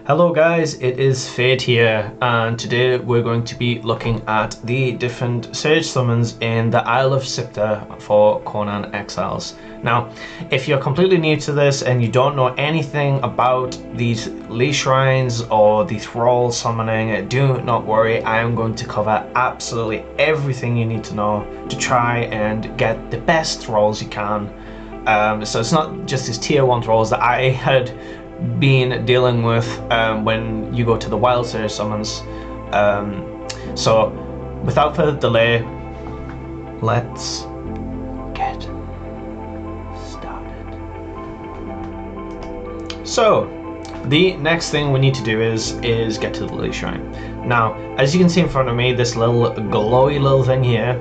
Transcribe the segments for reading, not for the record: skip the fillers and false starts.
Hello guys, it is Fade here, and today we're going to be looking at the different Sage summons in the Isle of Siptah for Conan Exiles. Now, if you're completely new to this and you don't know anything about these Lee Shrines or the Thralls summoning, do not worry, I am going to cover absolutely everything you need to know to try and get the best Thralls you can. So it's not just these tier 1 Thralls that I had been dealing with when you go to the wild Sage summons. So without further delay, let's get started. So the next thing we need to do is get to the Lee Shrine. Now, as you can see in front of me, this little glowy little thing here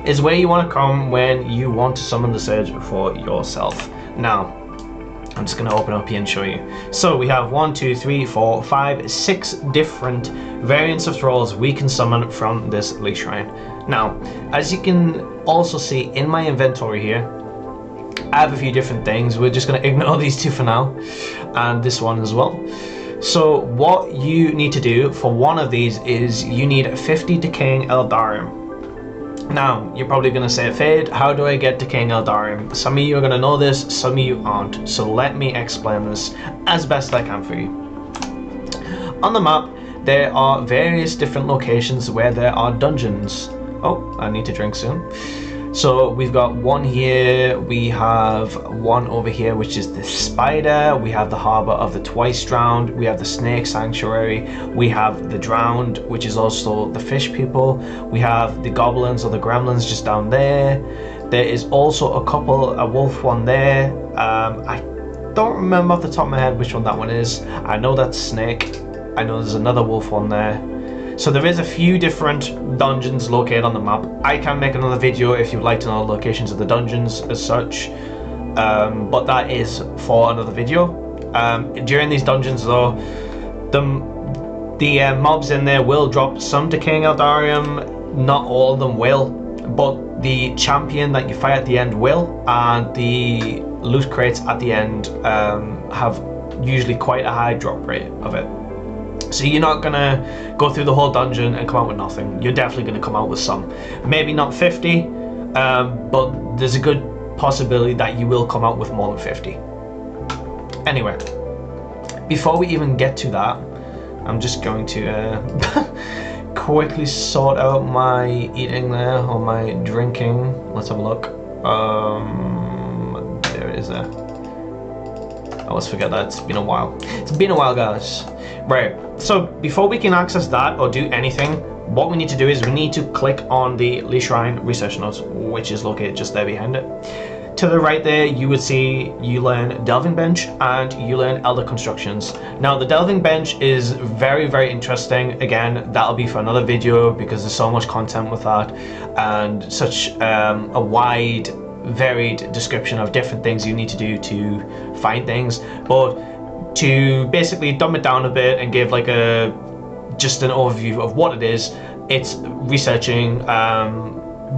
is where you want to come when you want to summon the Sage for yourself. Now, I'm just going to open up here and show you. So we have 1, 2, 3, 4, 5, 6 different variants of Thralls we can summon from this Lee Shrine. Now, as you can also see in my inventory here, I have a few different things. We're just going to ignore these two for now, and this one as well. So what you need to do for one of these is you need 50 Decaying Eldarium. Now, you're probably going to say, Fade, how do I get Decaying Eldarium? Some of you are going to know this, some of you aren't. So let me explain this as best I can for you. On the map, there are various different locations where there are dungeons. Oh, I need to drink soon. So we've got one here, we have one over here, which is the Spider, we have the Harbour of the Twice Drowned, we have the Snake Sanctuary, we have the Drowned, which is also the Fish People, we have the Goblins or the Gremlins just down there. There is also a wolf one there. I don't remember off the top of my head which one that one is. I know that's Snake, I know there's another wolf one there. So there is a few different dungeons located on the map. I can make another video if you'd like to know the locations of the dungeons as such, but that is for another video. During these dungeons though, the mobs in there will drop some Decaying Eldarium, not all of them will, but the champion that you fight at the end will, and the loot crates at the end have usually quite a high drop rate of it. So you're not gonna go through the whole dungeon and come out with nothing. You're definitely gonna come out with some. Maybe not 50, but there's a good possibility that you will come out with more than 50. Anyway, before we even get to that, I'm just going to quickly sort out my eating there, or my drinking. Let's have a look. There it is there. I always forget that, it's been a while. It's been a while, guys. Right, so before we can access that or do anything, what we need to do is we need to click on the Lee Shrine research notes, which is located just there behind it. To the right there, you would see you learn Delving Bench and you learn Elder Constructions. Now, the Delving Bench is very, very interesting. Again, that'll be for another video because there's so much content with that and such a wide, varied description of different things you need to do to find things. But to basically dumb it down a bit and give like just an overview of what it is, it's researching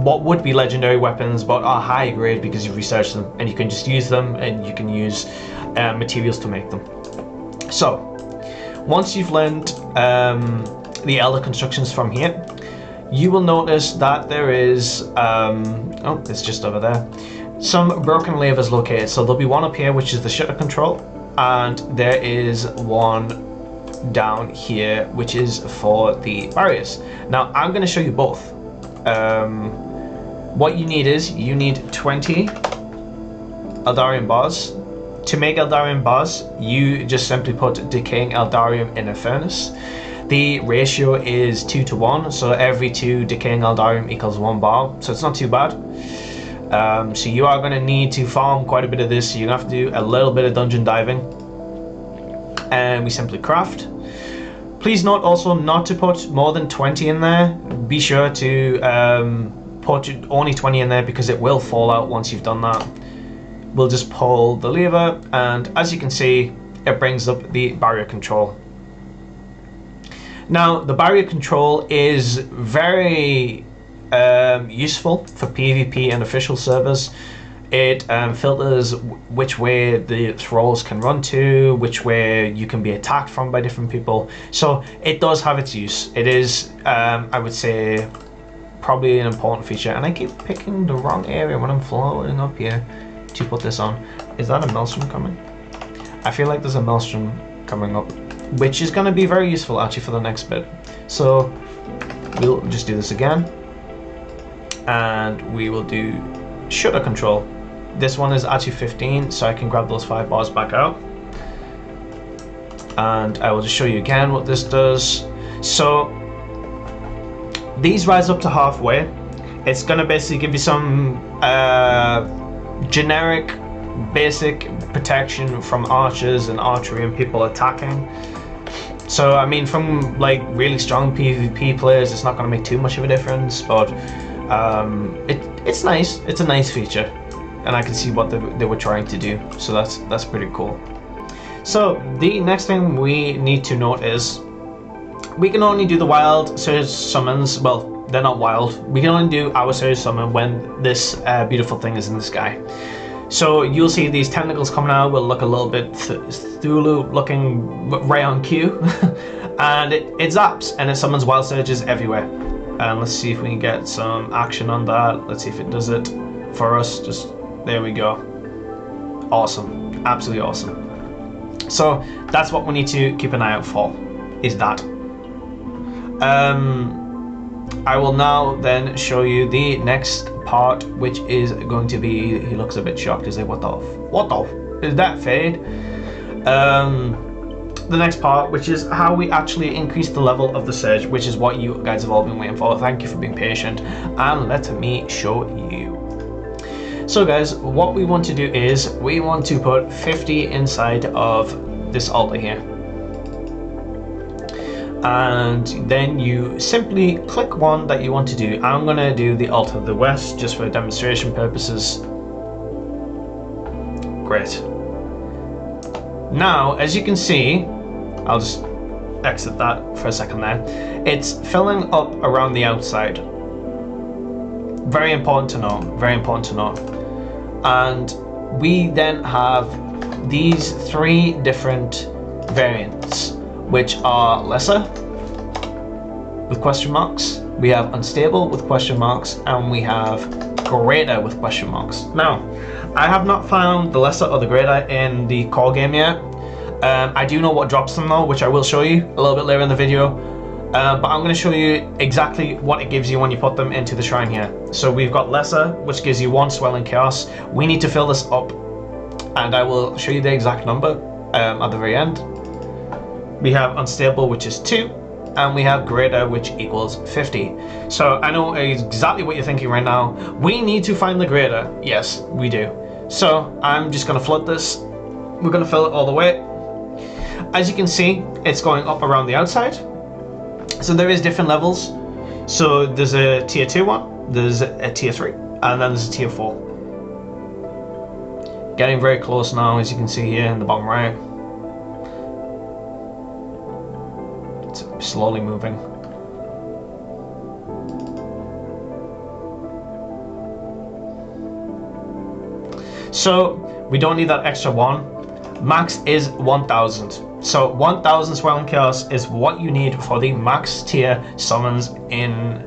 what would be legendary weapons but are high grade because you've researched them and you can just use them and you can use materials to make them. So once you've learned the Elder Constructions from here, you will notice that there is oh, it's just over there, some broken levers located. So there'll be one up here which is the shutter control, and there is one down here which is for the barriers. Now I'm going to show you both. What you need is you need 20 Eldarium bars. To make Eldarium bars, you just simply put Decaying Eldarium in a furnace. The ratio is 2 to 1, so every 2 Decaying Eldarium equals 1 bar, so it's not too bad. So you are going to need to farm quite a bit of this, so you're going to have to do a little bit of dungeon diving. And we simply craft. Please note also not to put more than 20 in there. Be sure to put only 20 in there because it will fall out once you've done that. We'll just pull the lever, and as you can see, it brings up the barrier control. Now, the barrier control is very useful for PvP and official servers. It filters which way the thralls can run to, which way you can be attacked from by different people. So it does have its use. It is, I would say, probably an important feature. And I keep picking the wrong area when I'm floating up here to put this on. Is that a maelstrom coming? I feel like there's a maelstrom coming up, which is going to be very useful actually for the next bit. So we'll just do this again, and we will do shutter control. This one is actually 15, so I can grab those 5 bars back out. And I will just show you again what this does. So these rise up to halfway. It's going to basically give you some generic basic protection from archers and archery and people attacking. So I mean, from like really strong PvP players, it's not going to make too much of a difference, but it's nice. It's a nice feature, and I can see what they were trying to do. So that's pretty cool. So the next thing we need to note is we can only do the wild surge summons. Well, they're not wild. We can only do our surge summon when this beautiful thing is in the sky. So you'll see these tentacles coming out will look a little bit Cthulhu looking right on cue. And it zaps and it summons wild surges everywhere. And let's see if we can get some action on that. Let's see if it does it for us. Just there we go. Awesome, absolutely awesome. So that's what we need to keep an eye out for, is that. I will now then show you the next part, which is going to be, he looks a bit shocked. He's like, what the is that fade? The next part, which is how we actually increase the level of the surge, which is what you guys have all been waiting for. Thank you for being patient, and let me show you. So guys, what we want to do is we want to put 50 inside of this altar here. And then you simply click one that you want to do. I'm going to do the altar of the west just for demonstration purposes. Great. Now, as you can see, I'll just exit that for a second there. It's filling up around the outside. Very important to know, very important to know. And we then have these 3 different variants, which are lesser with question marks, we have unstable with question marks, and we have greater with question marks. Now, I have not found the lesser or the greater in the core game yet. I do know what drops them though, which I will show you a little bit later in the video. But I'm going to show you exactly what it gives you when you put them into the shrine here. So we've got lesser, which gives you 1 swelling chaos. We need to fill this up, and I will show you the exact number at the very end. We have unstable, which is 2, and we have greater, which equals 50. So I know exactly what you're thinking right now. We need to find the greater. Yes, we do. So I'm just going to flood this. We're going to fill it all the way. As you can see, it's going up around the outside. So there is different levels. So there's a tier 2 one, there's a tier 3, and then there's a tier 4. Getting very close now, as you can see here in the bottom right. It's slowly moving. So we don't need that extra 1. Max is 1000. So 1000 swelling chaos is what you need for the max tier summons in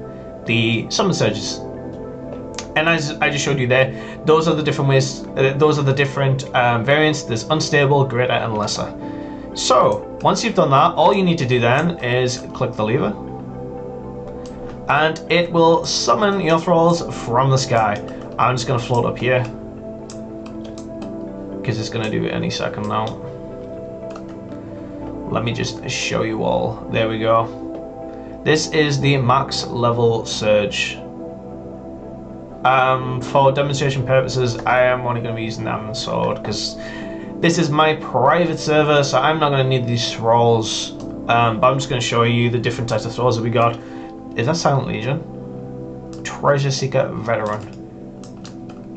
the summon surges. And as I just showed you there, those are the different ways, those are the different variants. There's unstable, greater, and lesser. So once you've done that, all you need to do then is click the lever, and it will summon your thralls from the sky. I'm just going to float up here because it's going to do it any second now. Let me just show you all. There we go. This is the max level surge. For demonstration purposes, I am only going to be using the Iron Sword because this is my private server, so I'm not going to need these thralls. But I'm just going to show you the different types of thralls that we got. Is that Silent Legion? Treasure Seeker Veteran.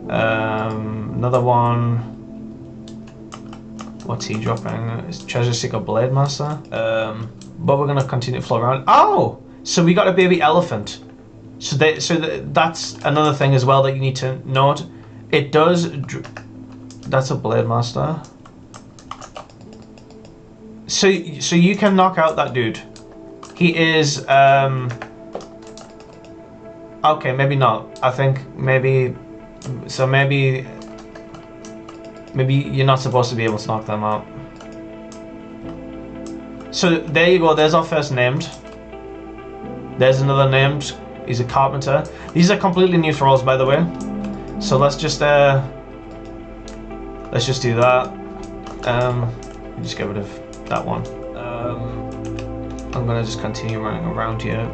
Another one. What's he dropping? It's Treasure Seeker Blade Master. But we're going to continue to float around. Oh! So we got a baby elephant. So that's another thing as well that you need to note. It does. That's a Blade Master. So you can knock out that dude. He is. Okay, maybe not. I think maybe. So maybe you're not supposed to be able to knock them out. So there you go. There's our first named. There's another named. He's a carpenter. These are completely new thralls, by the way. So let's just do that. Just get rid of that one. I'm gonna just continue running around here,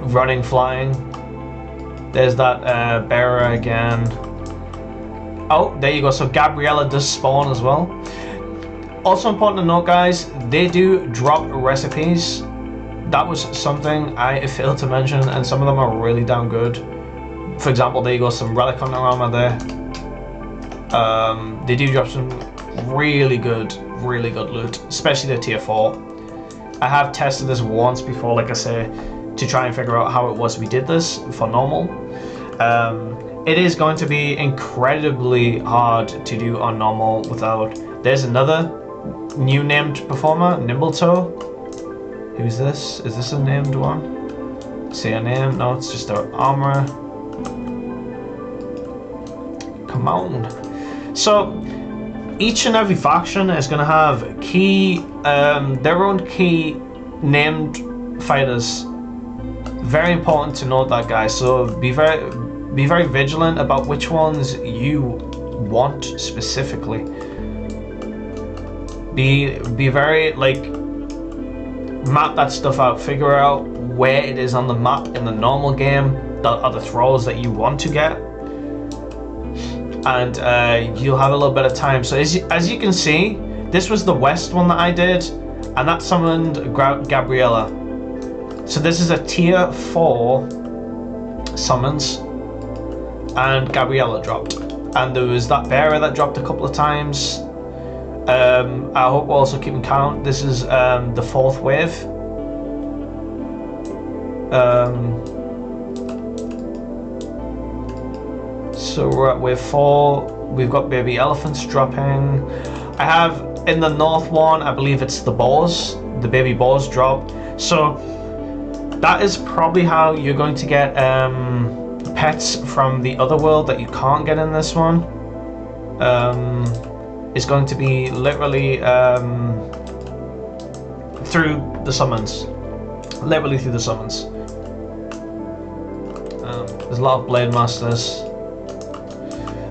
running, flying. There's that bearer again. Oh, there you go. So Gabriella does spawn as well. Also important to note, guys, they do drop recipes. That was something I failed to mention, and some of them are really damn good. For example, there you go, some relic hunter armor there. They do drop some really good loot, especially the tier 4. I have tested this once before, like I say, to try and figure out how it was we did this for normal. It is going to be incredibly hard to do on normal without... There's another new named performer, Nimbletoe. Who's this? Is this a named one? Say a name? No, it's just their armor. Come on. So each and every faction is going to have their own key named fighters. Very important to note that, guys. So be very vigilant about which ones you want specifically. Be very map that stuff out. Figure out where it is on the map in the normal game that are the thralls that you want to get, and you'll have a little bit of time. So as you can see, this was the west one that I did, and that summoned Gabriella. So this is a tier 4 summons, and Gabriella dropped, and there was that bearer that dropped a couple of times. I hope we're also keeping count. This is the 4th wave. So we're at wave 4. We've got baby elephants dropping. I have in the north one, I believe it's the boars. The baby boars drop. So that is probably how you're going to get pets from the other world that you can't get in this one. Is going to be literally through the summons. Literally through the summons. There's a lot of Blade Masters.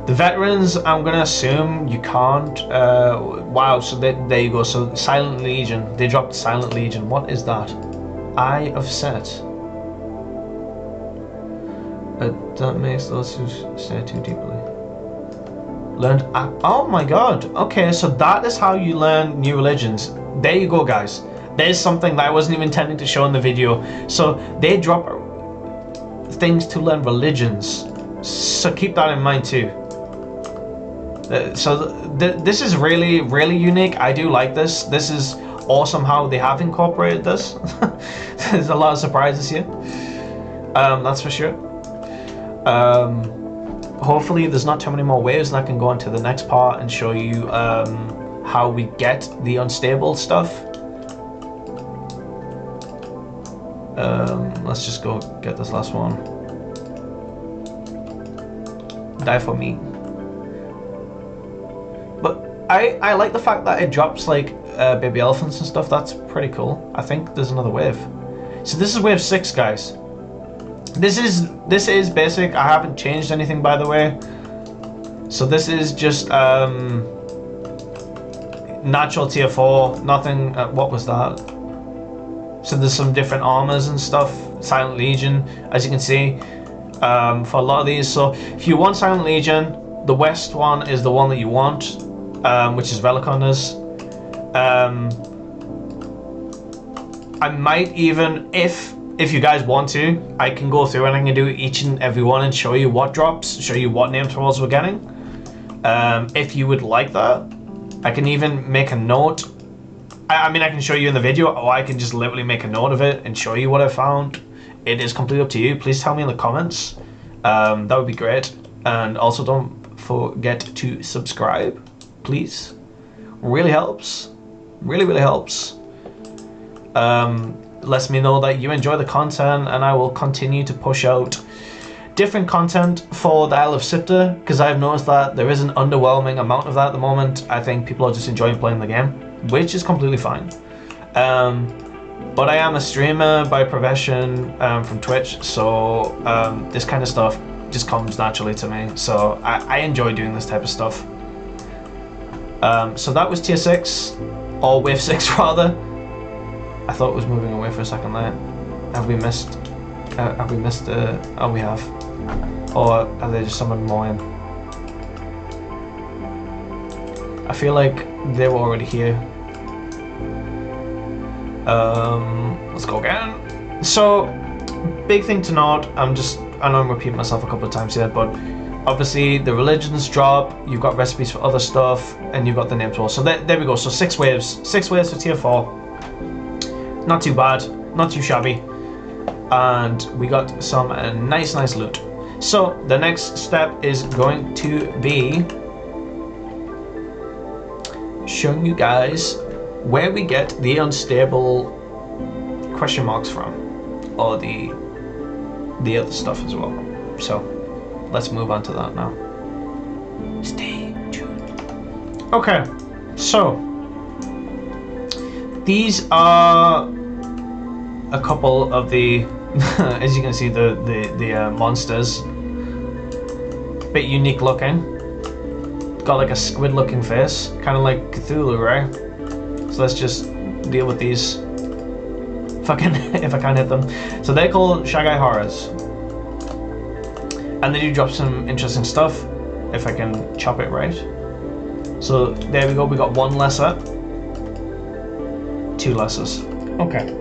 The veterans, I'm going to assume you can't. Wow, so there you go. So Silent Legion. They dropped Silent Legion. What is that? Eye of Set. That makes those who stare too deeply. Learned. Oh my god. Okay, so that is how you learn new religions. There you go, guys. There's something that I wasn't even intending to show in the video. So they drop things to learn religions. So keep that in mind too. This is really, really unique. I do like this. This is awesome how they have incorporated this. There's a lot of surprises here. That's for sure. Hopefully there's not too many more waves, and I can go on to the next part and show you how we get the unstable stuff. Let's just go get this last one. Die for me. But I like the fact that it drops like baby elephants and stuff. That's pretty cool. I think there's another wave. So this is wave 6, guys. This is basic. I haven't changed anything, by the way. So this is just natural tier 4. Nothing. What was that? So there's some different armors and stuff. Silent Legion, as you can see, for a lot of these. So if you want Silent Legion, the west one is the one that you want, which is Relic Hunters. I might even, if you guys want to, I can go through and I can do each and every one and show you what drops, show you what name thralls we're getting. If you would like that, I can even make a note. I mean, I can show you in the video, or I can just literally make a note of it and show you what I found. It is completely up to you. Please tell me in the comments. That would be great. And also don't forget to subscribe, please. Really helps. Really helps. Lets me know that you enjoy the content, and I will continue to push out different content for the Isle of Siptah, because I've noticed that there is an underwhelming amount of that at the moment. I think people are just enjoying playing the game, which is completely fine. But I am a streamer by profession from Twitch, so this kind of stuff just comes naturally to me. So I enjoy doing this type of stuff. So that was tier 6, or wave 6 rather. I thought it was moving away for a second there. Have we missed? Oh, we have. Or are they just summoned more in? I feel like they were already here. Let's go again. So, big thing to note, I know I'm repeating myself a couple of times here, but obviously the religions drop, you've got recipes for other stuff, and you've got the names as well. So there we go, so 6 waves. 6 waves for tier 4. Not too bad, not too shabby. And we got some nice loot. So the next step is going to be showing you guys where we get the unstable question marks from, or the other stuff as well. So let's move on to that now. Stay tuned. Okay, so these are a couple of the as you can see, the monsters. Bit unique looking. Got like a squid looking face, kind of like Cthulhu, right? So let's just deal with these. If I can't hit them. So they're called Shagai Horrors, and they do drop some interesting stuff if I can chop it right. So there we go, we got 1 lesser, 2 lessers. Okay.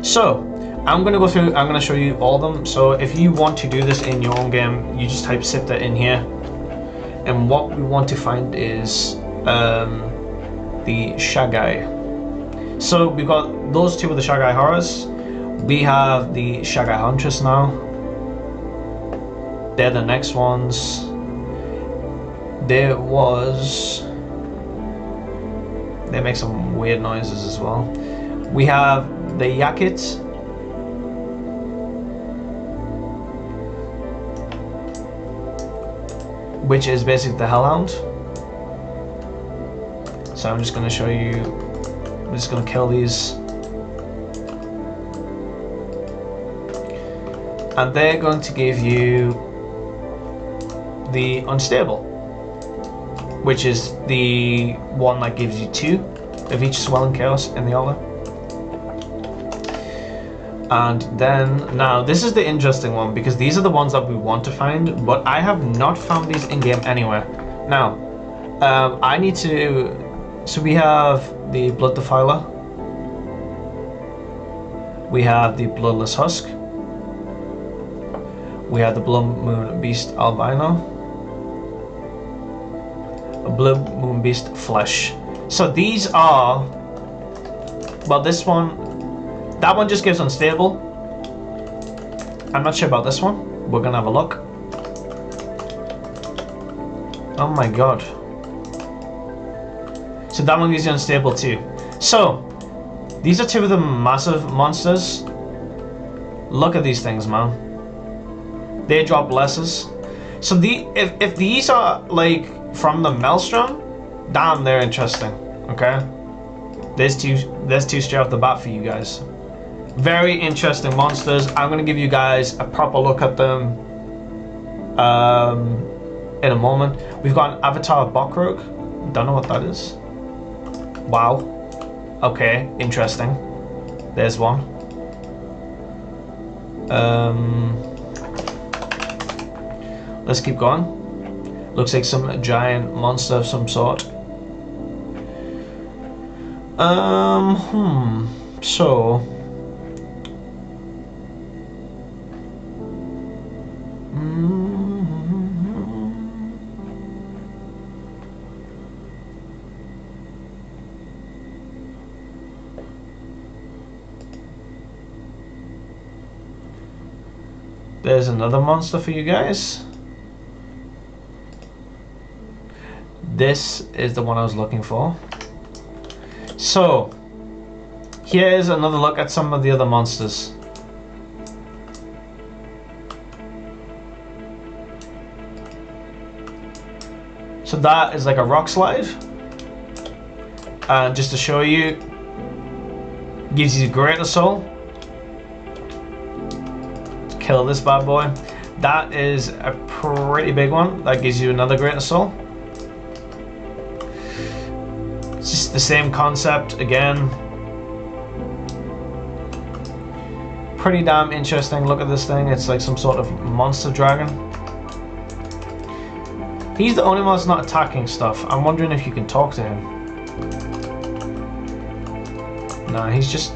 So I'm going to go through, I'm going to show you all of them. So if you want to do this in your own game, you just type Siptah in here. And what we want to find is the Shagai. So we've got those 2 of the Shagai Horrors. We have the Shagai Huntress now. They're the next ones. They make some weird noises as well. We have the Yakit, which is basically the Hellhound. So I'm just going to show you, I'm just going to kill these. And they're going to give you the Unstable, which is the one that gives you 2 of each Swelling Chaos in the aura. And then, now this is the interesting one, because these are the ones that we want to find, but I have not found these in-game anywhere. Now, I need to, so we have the Blood Defiler, we have the Bloodless Husk, we have the Blood Moon Beast Albino, a Blood Moon Beast Flesh. So these are, well, this one, that one just gives Unstable. I'm not sure about this one. We're gonna have a look. Oh my god. So that one gives you Unstable too. So, these are 2 of the massive monsters. Look at these things, man. They drop blesses. So if these are like from the Maelstrom, damn, they're interesting. Okay? There's two straight off the bat for you guys. Very interesting monsters. I'm going to give you guys a proper look at them in a moment. We've got an Avatar of Bokrog. Don't know what that is. Wow. Okay, interesting. There's one. Let's keep going. Looks like some giant monster of some sort. So There's another monster for you guys. This is the one I was looking for. So, here's another look at some of the other monsters. So that is like a rock slide. And just to show you, gives you greater soul. Kill this bad boy. That is a pretty big one. That gives you another greater soul. It's just the same concept again. Pretty damn interesting. Look at this thing. It's like some sort of monster dragon. He's the only one that's not attacking stuff. I'm wondering if you can talk to him. No, he's just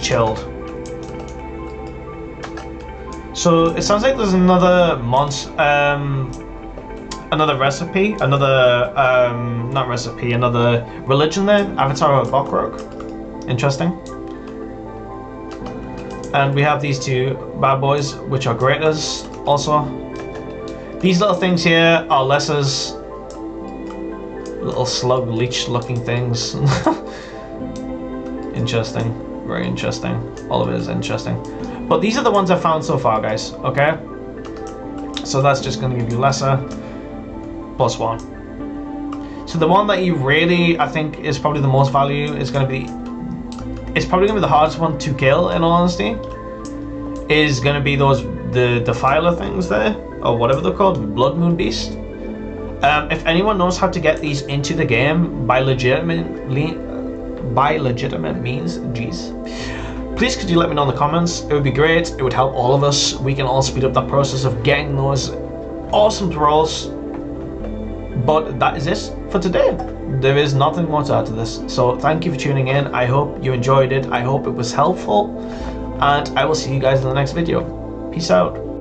chilled. So it sounds like there's another another recipe, another religion there. Avatar of Bokrog. Interesting. And we have these two bad boys, which are graters also. These little things here are lessers. Little slug leech looking things. Interesting. Very interesting. All of it is interesting. But these are the ones I've found so far, guys. Okay? So that's just going to give you lesser +1. So the one that you really, I think, is probably the most value is going to be... It's probably going to be the hardest one to kill, in all honesty. Is going to be the defiler things there. Or whatever they're called. Blood Moon Beast. If anyone knows how to get these into the game by legitimate means, jeez, please could you let me know in the comments. It would be great. It would help all of us. We can all speed up that process of getting those awesome thralls. But that is it for today. There is nothing more to add to this. So thank you for tuning in. I hope you enjoyed it. I hope it was helpful. And I will see you guys in the next video. Peace out.